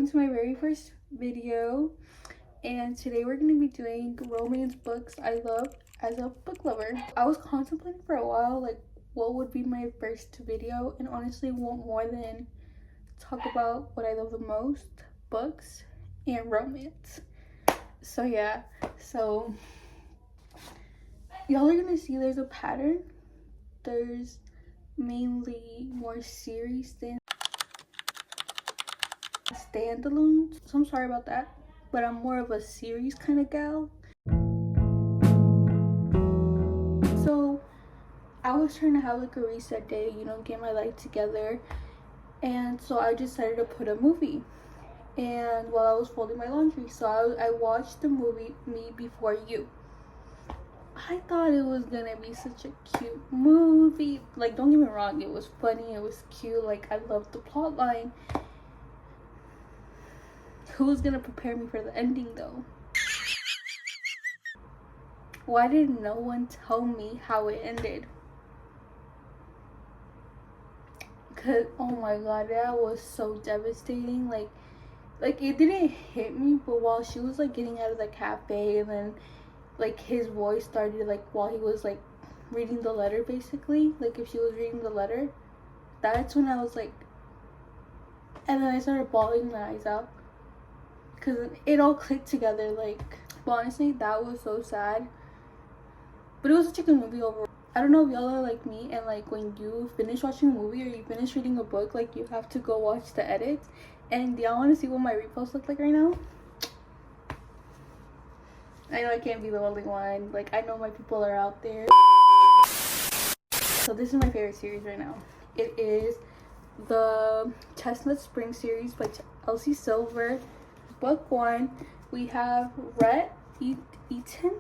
welcome to my very first video, and today we're going to be doing romance books I love as a book lover. I was contemplating for a while like what would be my first video, and honestly want more than talk about what I love the most, books and romance. So yeah, so y'all are gonna see there's a pattern. There's mainly more series than standalones, so I'm sorry about that, but I'm more of a series kind of gal. So I was trying to have like a reset day, you know, get my life together, and so I decided to put a movie. And while I was folding my laundry, so I watched the movie Me Before You. I thought it was gonna be such a cute movie. Like, don't get me wrong, it was funny, it was cute, like I loved the plot line. Who was gonna prepare me for the ending though? Why did no one tell me how it ended? Cause oh my god, that was so devastating. Like it didn't hit me, but while she was like getting out of the cafe, and then like his voice started like while he was like reading the letter, basically, like if she was reading the letter, that's when I was like, and then I started bawling my eyes out because it all clicked together. Like, but honestly, that was so sad, but it was such a good movie overall. I don't know if y'all are like me, and like when you finish watching a movie or you finish reading a book, like you have to go watch the edits. And do y'all want to see what my reposts look like right now? I know I can't be the only one. Like, I know my people are out there. So this is my favorite series right now. It is the Chestnut Spring series by Elsie Silver. Book 1, we have Rhett, Eaton,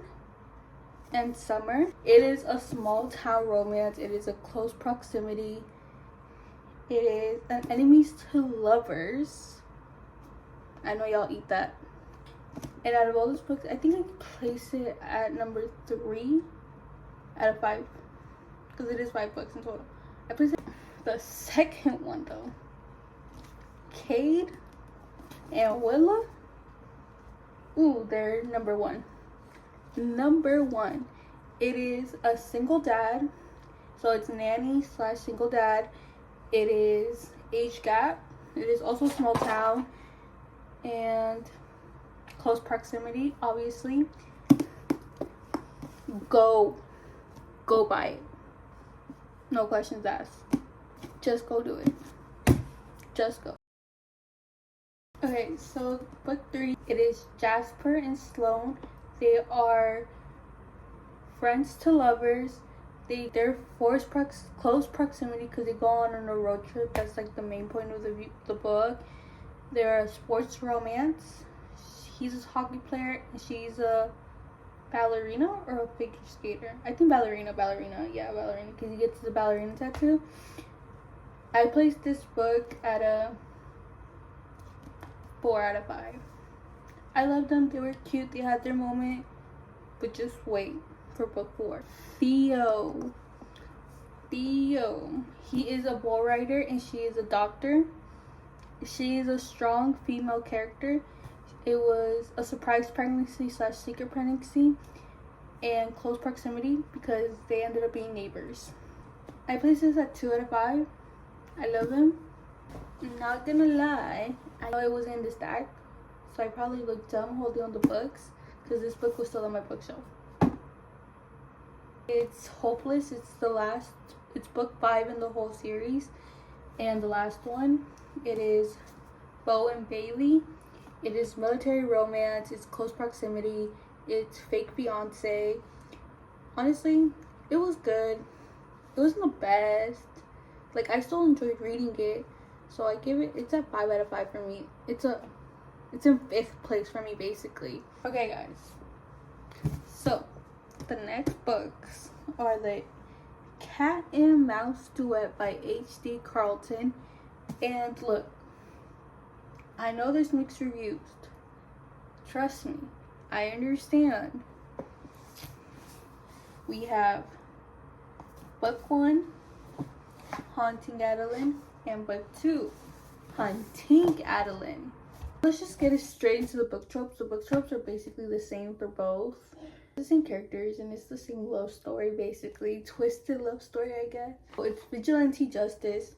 and Summer. It is a small town romance. It is a close proximity. It is an enemies to lovers. I know y'all eat that. And out of all those books, I think I can place it at number 3 out of 5, because it is 5 books in total. I place it. The second one though, Cade and Willa. Ooh, they're number 1. Number 1. It is a single dad, so it's nanny / single dad. It is age gap. It is also small town and close proximity, obviously. Go buy it. No questions asked. Just go do it. Just go. Okay, so book 3, it is Jasper and Sloane. They are friends to lovers. They're forced close proximity because they go on a road trip. That's like the main point of the book. They're a sports romance. He's a hockey player and she's a ballerina or a figure skater. I think ballerina. Yeah, ballerina, because he gets the ballerina tattoo. I placed this book at a 4 out of 5. I loved them. They were cute. They had their moment. But just wait for book 4. Theo. He is a bull rider and she is a doctor. She is a strong female character. It was a surprise pregnancy / secret pregnancy and close proximity because they ended up being neighbors. I placed this at 2 out of 5. I love him. I'm not gonna lie, I know it was in the stack, so I probably looked dumb holding on the books because this book was still on my bookshelf. It's Hopeless. It's book 5 in the whole series, and the last one. It is Beau and Bailey. It is military romance. It's close proximity. It's fake fiance. Honestly, it was good. It wasn't the best. Like, I still enjoyed reading it, so I give it. It's at 5 out of 5 for me. It's in 5th place for me, basically. Okay, guys. So the next books are the Cat and Mouse Duet by H.D. Carlton. And look, I know there's mixed reviews. Trust me, I understand. We have book 1, Haunting Adeline, and book 2, Hunting Adeline. Let's just get it straight into the book tropes. The book tropes are basically the same for both. The same characters and it's the same love story, basically. Twisted love story, I guess. It's vigilante justice.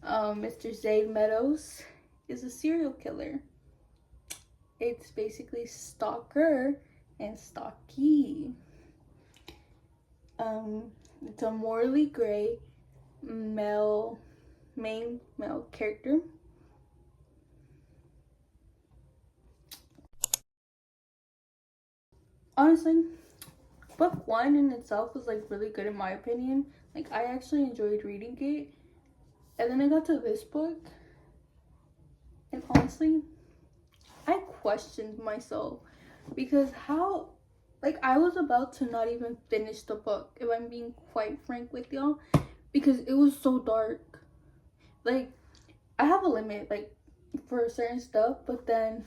Mr. Zayd Meadows is a serial killer. It's basically stalker and stalkee. It's a morally gray main male character. Honestly, book one in itself was like really good in my opinion. Like I actually enjoyed reading it. And then I got to this book and honestly, I questioned myself because how, like I was about to not even finish the book, if I'm being quite frank with y'all, because it was so dark. Like I have a limit like for certain stuff, but then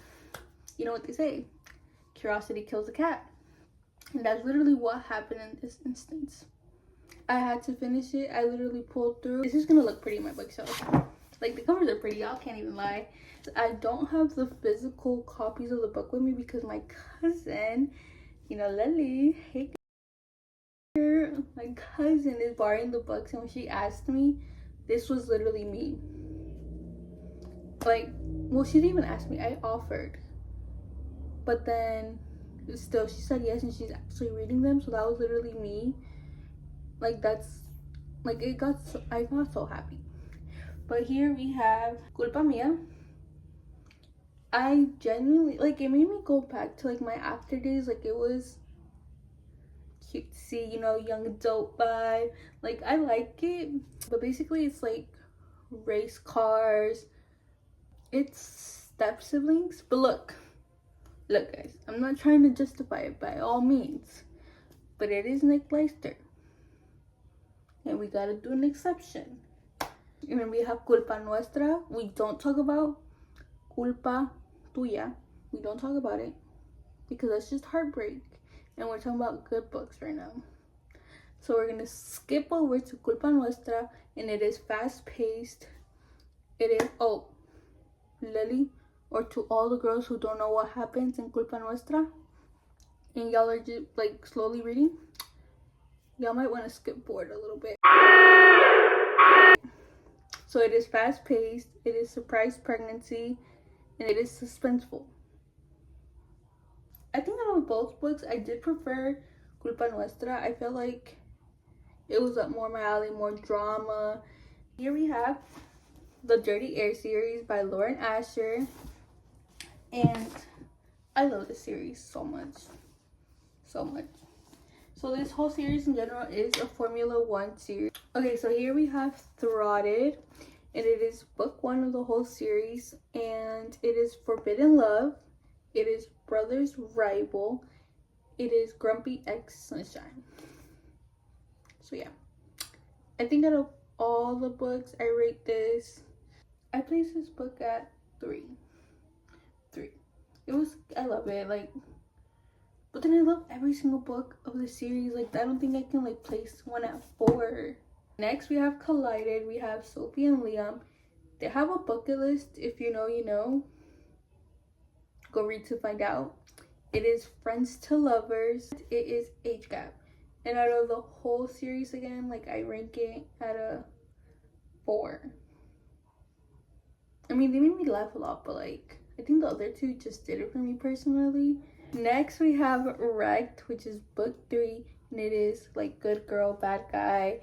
you know what they say, curiosity kills a cat. And that's literally what happened in this instance. I had to finish it. I literally pulled through. This is gonna look pretty in my bookshelf. Like the covers are pretty, y'all can't even lie. I don't have the physical copies of the book with me because my cousin, you know, Lily, hey girl, my cousin is borrowing the books, and when she asked me, this was literally me. Like, well, she didn't even ask me, I offered. But then still she said yes and she's actually reading them, so that was literally me. Like that's like I got so happy. But here we have Culpa Mia. I genuinely like it made me go back to like my after days. Like it was cutesy, you know, young adult vibe. Like I like it, but basically it's like race cars. It's step siblings, but look guys, I'm not trying to justify it by all means, but it is Nick Leicester and we gotta do an exception. And then we have Culpa Nuestra. We don't talk about Culpa Tuya. We don't talk about it because that's just heartbreak, and we're talking about good books right now. So we're gonna skip over to Culpa Nuestra, and it is fast-paced. It is, oh, Lily, or to all the girls who don't know what happens in Culpa Nuestra, and y'all are just like slowly reading, y'all might want to skip forward a little bit. So it is fast-paced, it is surprise pregnancy, and it is suspenseful. I think out of both books, I did prefer Culpa Nuestra. I felt like it was up more my alley, more drama. Here we have the Dirty Air series by Lauren Asher. And I love this series so much. So much. So this whole series in general is a Formula One series. Okay, so here we have Throtted. And it is book one of the whole series. And it is Forbidden Love. It is Brother's Rival. It is Grumpy X Sunshine. So yeah. I think out of all the books, I rate this. I place this book at 3. It was, I love it. Like, but then I love every single book of the series. Like, I don't think I can like place one at 4. Next, we have Collided. We have Sophie and Liam. They have a bucket list. If you know, you know. Go read to find out. It is Friends to Lovers. It is Age Gap. And out of the whole series again, like I rank it at a 4. I mean, they made me laugh a lot, but like I think the other two just did it for me personally. Next we have Wrecked, which is book 3, and it is like good girl, bad guy.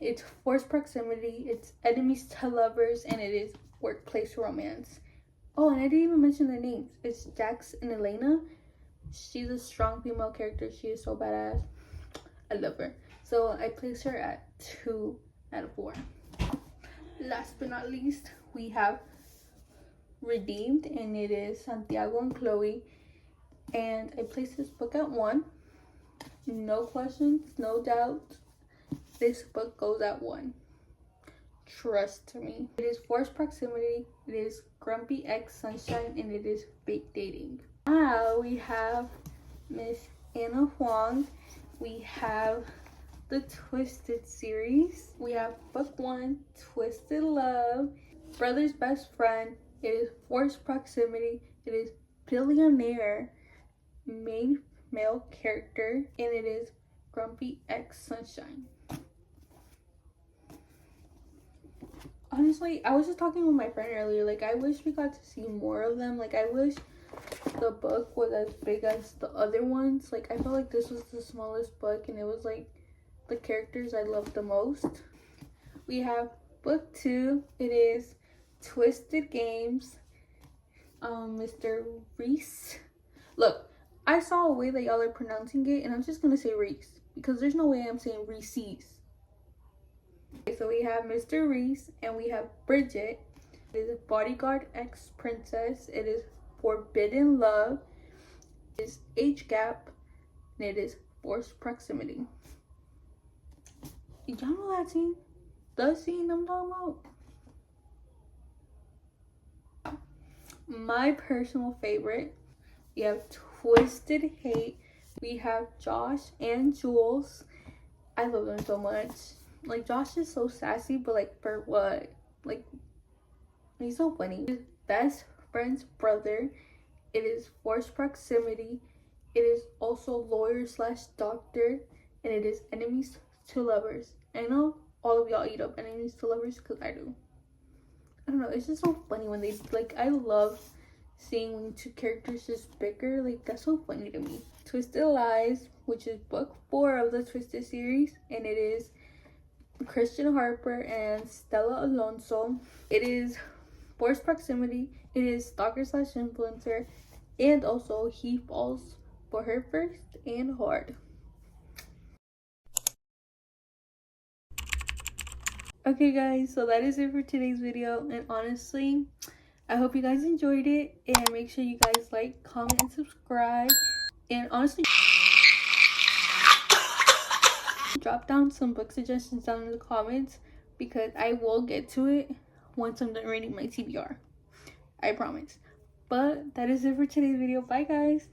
It's forced proximity, it's enemies to lovers, and it is workplace romance. Oh, and I didn't even mention their names. It's Jax and Elena. She's a strong female character. She is so badass. I love her. So I place her at 2 out of 4. Last but not least, we have Redeemed, and it is Santiago and Chloe. And I place this book at 1. No questions, no doubt. This book goes at 1. Trust me. It is forced proximity, it is Grumpy X Sunshine, and it is fake dating. Now we have Miss Anna Huang. We have the Twisted series. We have book 1, Twisted Love, Brother's Best Friend, It is forced proximity. It is billionaire main male character, and it is Grumpy X Sunshine. Honestly, I was just talking with my friend earlier, like I wish we got to see more of them. Like I wish the book was as big as the other ones. Like I felt like this was the smallest book, and it was like the characters I loved the most. We have book 2. It is Twisted Games. Mr. Reese. Look, I saw a way that y'all are pronouncing it, and I'm just gonna say Reese because there's no way I'm saying Reese's. Okay, so we have Mr. Reese and we have Bridget. It is Bodyguard X Princess. It is Forbidden Love. It is Age Gap, and it is Forced Proximity. Y'all know that scene? The scene I'm talking about? My personal favorite, we have Twisted Hate. We have Josh and Jules. I love them so much. Like Josh is so sassy, but like for what? Like he's so funny. His best friend's brother. It is Forced Proximity. It is also lawyer slash doctor, and it is enemies to lovers. I know all of y'all eat up enemies to lovers because I do. I don't know, it's just so funny when they, like, I love seeing when two characters just bicker. Like, that's so funny to me. Twisted Lies, which is book 4 of the Twisted series, and it is Christian Harper and Stella Alonso. It is Forced Proximity. It is stalker slash influencer, and also he falls for her first and hard. Okay guys, so that is it for today's video, and honestly I hope you guys enjoyed it, and make sure you guys like, comment, and subscribe, and honestly drop down some book suggestions down in the comments because I will get to it once I'm done reading my TBR. I promise. But that is it for today's video. Bye guys.